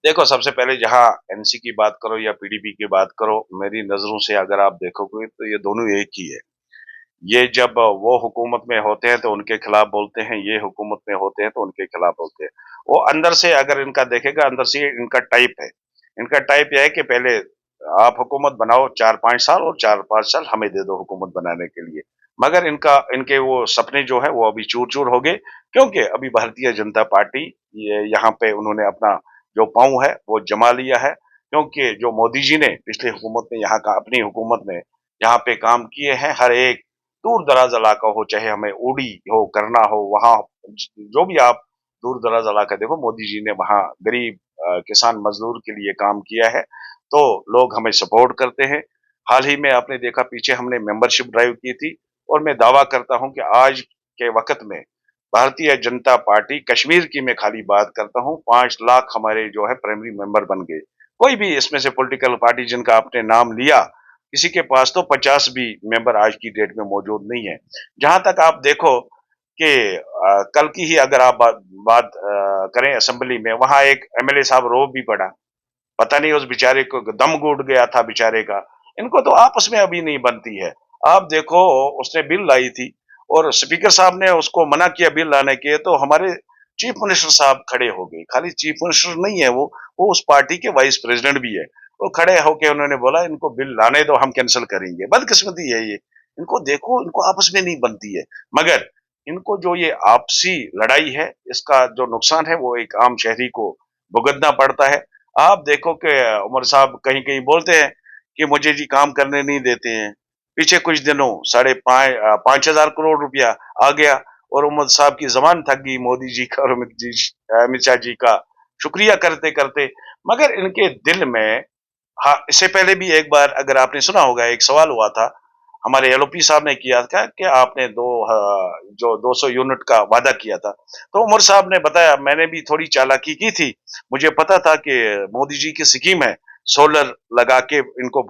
देखो, सबसे पहले जहाँ एनसी की बात करो या पीडीपी की बात करो, मेरी नजरों से अगर आप देखोगे तो ये दोनों एक ही है। ये जब वो हुकूमत में होते हैं तो उनके खिलाफ बोलते हैं, ये हुकूमत में होते हैं तो उनके खिलाफ बोलते हैं। वो अंदर से अगर इनका देखेगा, अंदर से इनका टाइप है। इनका टाइप यह है कि पहले आप हुकूमत बनाओ 4-5 साल, और 4-5 साल हमें दे दो हुकूमत बनाने के लिए। मगर इनका इनके वो सपने जो है वो अभी चूर चूर हो गए, क्योंकि अभी भारतीय जनता पार्टी ये यहाँ पे उन्होंने अपना जो पाँव है वो जमा लिया है। क्योंकि जो मोदी जी ने पिछली हुकूमत में यहाँ का अपनी हुकूमत में यहाँ पे काम किए हैं, हर एक दूर दराज इलाका हो, चाहे हमें उड़ी हो करना हो, वहां जो भी आप दूर दराज इलाका देखो, मोदी जी ने वहां गरीब किसान मजदूर के लिए काम किया है। तो लोग हमें सपोर्ट करते हैं। हाल ही में आपने देखा, पीछे हमने मेंबरशिप ड्राइव की थी, और मैं दावा करता हूं कि आज के वक्त में भारतीय जनता पार्टी कश्मीर की मैं खाली बात करता हूं, 5 लाख हमारे जो है प्राइमरी मेंबर बन गए। कोई भी इसमें से पॉलिटिकल पार्टी जिनका आपने नाम लिया, किसी के पास तो 50 भी मेंबर आज की डेट में मौजूद नहीं है। जहां तक आप देखो कि कल की ही अगर आप बात करें असेंबली में, वहां एक एमएलए साहब रो भी पड़ा। पता नहीं उस बेचारे को दम घुट गया था बेचारे का। इनको तो आपस में अभी नहीं बनती है। आप देखो, उसने बिल लाई थी और स्पीकर साहब ने उसको मना किया बिल लाने के, तो हमारे चीफ मिनिस्टर साहब खड़े हो गए। खाली चीफ मिनिस्टर नहीं है वो उस पार्टी के वाइस प्रेसिडेंट भी है। वो खड़े होके उन्होंने बोला इनको बिल लाने दो, हम कैंसिल करेंगे। बदकिस्मती है ये। इनको देखो, इनको आपस में नहीं बनती है। मगर इनको जो ये आपसी लड़ाई है, इसका जो नुकसान है वो एक आम शहरी को भुगतना पड़ता है। आप देखो कि उमर साहब कहीं कहीं बोलते हैं कि मुझे जी काम करने नहीं देते हैं। पीछे कुछ दिनों 5,500 करोड़ रुपया आ गया, और उमर साहब की जबान थक गई मोदी जी का और अमित शाह जी का शुक्रिया करते करते। मगर इनके दिल में, हाँ, इससे पहले भी एक बार अगर आपने सुना होगा, एक सवाल हुआ था, हमारे एलओपी साहब ने किया था कि आपने जो 200 यूनिट का वादा किया था। तो उमर साहब ने बताया, मैंने भी थोड़ी चालाकी की थी। मुझे पता था कि मोदी जी की स्कीम है सोलर लगा के इनको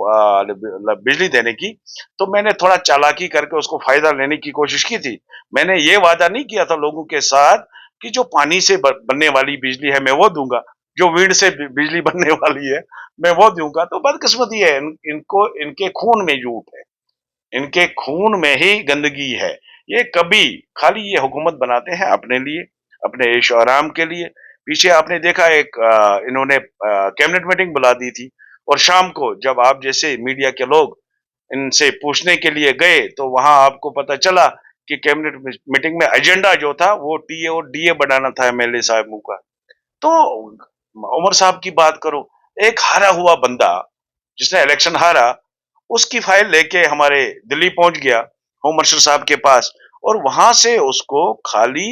बिजली देने की। तो मैंने थोड़ा चालाकी करके उसको फायदा लेने की कोशिश की थी। मैंने ये वादा नहीं किया था लोगों के साथ कि जो पानी से बनने वाली बिजली है मैं वो दूंगा, जो विंड से बिजली बनने वाली है मैं वो दूंगा। तो बदकिस्मती है, इनको इनके खून में झूठ है, इनके खून में ही गंदगी है। ये कभी खाली ये हुकूमत बनाते हैं अपने लिए, अपने ऐश आराम के लिए। पीछे आपने देखा एक इन्होंने कैबिनेट मीटिंग बुला दी थी, और शाम को जब आप जैसे मीडिया के लोग इनसे पूछने के लिए गए, तो वहां आपको पता चला कि कैबिनेट मीटिंग में एजेंडा जो था वो टीए और डीए बढ़ाना था एमएलए साहबों का। तो उमर साहब की बात करो, एक हारा हुआ बंदा जिसने इलेक्शन हारा, उसकी फाइल लेके हमारे दिल्ली पहुंच गया होम मिनिस्टर साहब के पास, और वहां से उसको खाली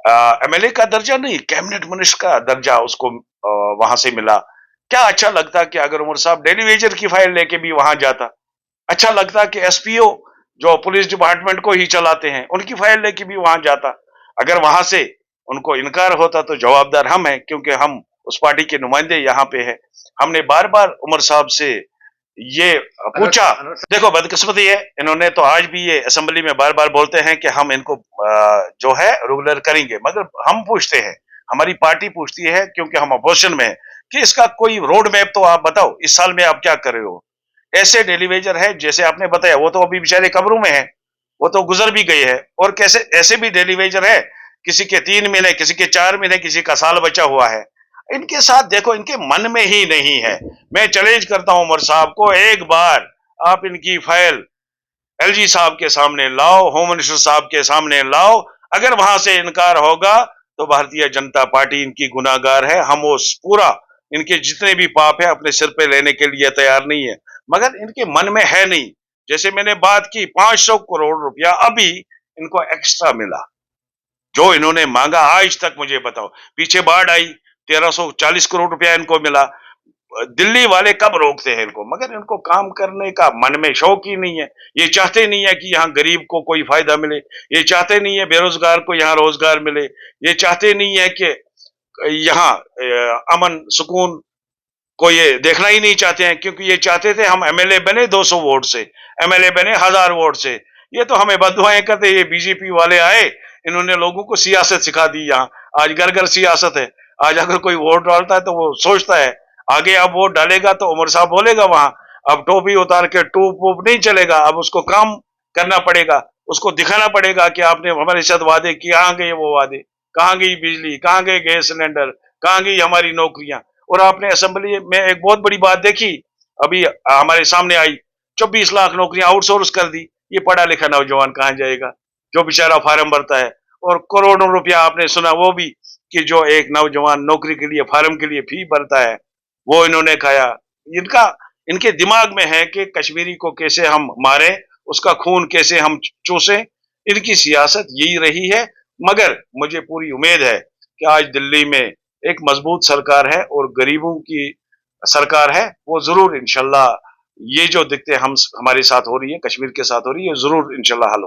एमएलए का दर्जा नहीं, कैबिनेट मिनिस्टर का दर्जा उसको वहां से मिला। क्या अच्छा लगता कि अगर उमर साहब डेली वेजर की फाइल लेके भी वहां जाता। अच्छा लगता कि एसपीओ जो पुलिस डिपार्टमेंट को ही चलाते हैं उनकी फाइल लेके भी वहां जाता। अगर वहां से उनको इनकार होता तो जवाबदार हम हैं, क्योंकि हम उस पार्टी के नुमाइंदे यहाँ पे हैं। हमने बार बार उमर साहब से ये पूछा। देखो, बदकिस्मती है, इन्होंने तो आज भी ये असेंबली में बार बार बोलते हैं कि हम इनको जो है रेगुलर करेंगे, मगर हम पूछते हैं, हमारी पार्टी पूछती है, क्योंकि हम अपोजिशन में है, कि इसका कोई रोड मैप तो आप बताओ, इस साल में आप क्या कर रहे हो। ऐसे डेलीवेजर है, जैसे आपने बताया, वो तो अभी बेचारे कब्रों में है, वो तो गुजर भी गए हैं। और कैसे ऐसे भी डेलीवेजर है, किसी के 3 महीने, किसी के 4 महीने, किसी का साल बचा हुआ है। इनके साथ देखो, इनके मन में ही नहीं है। मैं चैलेंज करता हूं उमर साहब को, एक बार आप इनकी फाइल एलजी साहब के सामने लाओ, होम मिनिस्टर साहब के सामने लाओ। अगर वहां से इनकार होगा तो भारतीय जनता पार्टी इनकी गुनाहगार है। हम वो पूरा इनके जितने भी पाप है अपने सिर पे लेने के लिए तैयार नहीं है, मगर इनके मन में है नहीं। जैसे मैंने बात की, 500 करोड़ रुपया अभी इनको एक्स्ट्रा मिला, जो इन्होंने मांगा आज तक मुझे बताओ। पीछे बाढ़ आई, 1340 करोड़ रुपया इनको मिला। दिल्ली वाले कब रोकते हैं इनको, मगर इनको काम करने का मन में शौक ही नहीं है। ये चाहते नहीं है कि यहाँ गरीब को कोई फायदा मिले, ये चाहते नहीं है बेरोजगार को यहाँ रोजगार मिले, ये चाहते नहीं है कि यहाँ अमन सुकून को ये देखना ही नहीं चाहते हैं। क्योंकि ये चाहते थे हम एमएलए बने 200 वोट से, एमएलए बने 1000 वोट से। ये तो हमें बददुआएं करते, ये बीजेपी वाले आए, इन्होंने लोगों को सियासत सिखा दी। यहाँ आज घर घर सियासत है। आज अगर कोई वोट डालता है तो वो सोचता है आगे अब वोट डालेगा तो उमर साहब बोलेगा वहां, अब टोपी उतार के टूप वूप नहीं चलेगा, अब उसको काम करना पड़ेगा, उसको दिखाना पड़ेगा कि आपने हमारे साथ वादे किए, कहाँ गए वो वादे, कहाँ गई बिजली, कहाँ गए गैस सिलेंडर, कहाँ गई हमारी नौकरियां। और आपने असेंबली में एक बहुत बड़ी बात देखी, अभी हमारे सामने आई, 24 लाख नौकरियां आउटसोर्स कर दी। ये पढ़ा लिखा नौजवान कहाँ जाएगा जो बेचारा फार्म भरता है? और करोड़ों रुपया आपने सुना वो भी, कि जो एक नौजवान नौकरी के लिए फार्म के लिए फी भरता है, वो इन्होंने खाया। इनका इनके दिमाग में है कि कश्मीरी को कैसे हम मारें, उसका खून कैसे हम चूसें। इनकी सियासत यही रही है। मगर मुझे पूरी उम्मीद है कि आज दिल्ली में एक मजबूत सरकार है और गरीबों की सरकार है। वो जरूर इंशाल्लाह ये जो दिक्कतें हम हमारे साथ हो रही है, कश्मीर के साथ हो रही है, जरूर इंशाल्लाह हल